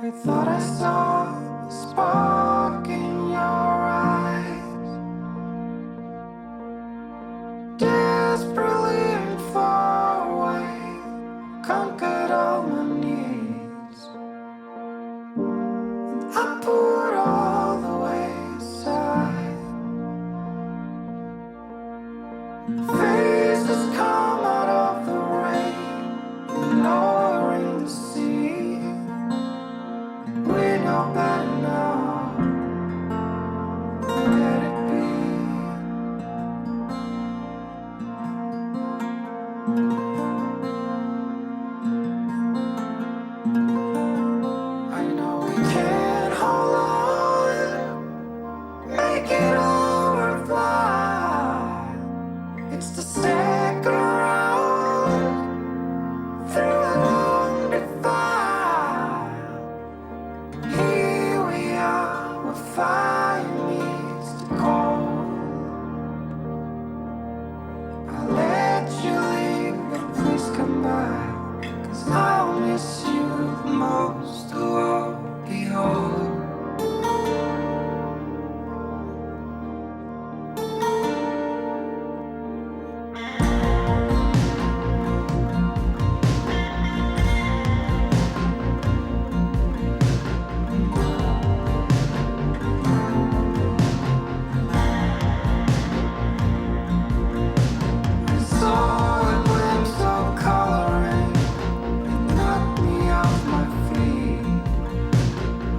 I thought I saw a spark in your eyes, desperately and far away, conquered all my needs, and I put all the way aside. Faces come out of the rain, ignoring the sea. We know better now. Let it be. I know we can't hold on, make it all worthwhile. It's the second round through a long defile. Here we are, where fire meets the cold. I'll let you leave, but please come back, 'cause I'll miss you the most of all. Behold, I saw a glimpse of coloring. It knocked me off my feet.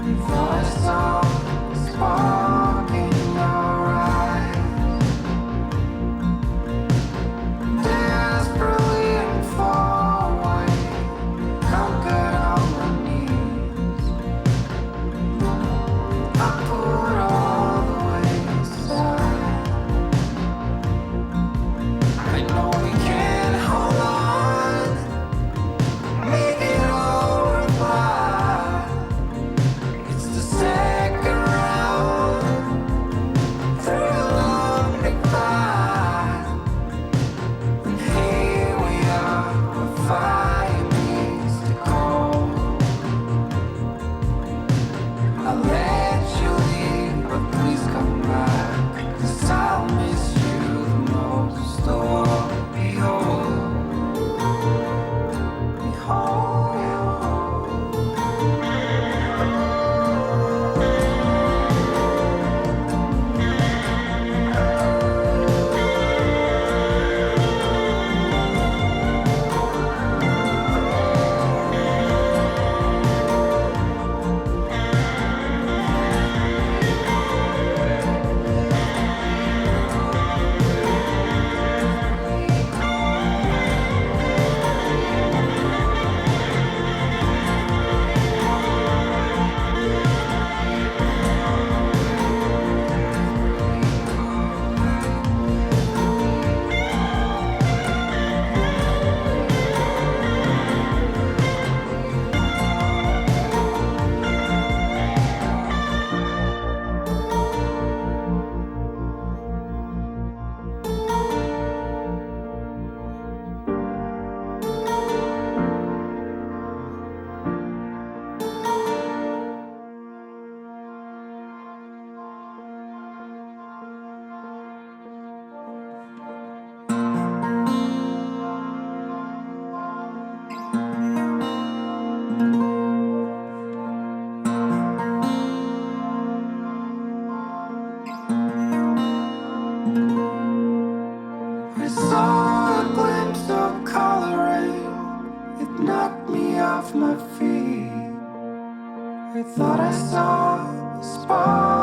I thought I saw a spark in your eyes, desperately and far away, conquered all my needs. I put all the way aside. I know we can't hold on, make it all worthwhile. It's the second round through a long decline. And here we are, where fire meets the cold. I'll let you leave, but please come back, 'cause I'll miss you the most of all. Behold, behold. I saw a glimpse of coloring. It knocked me off my feet. I thought I saw a spark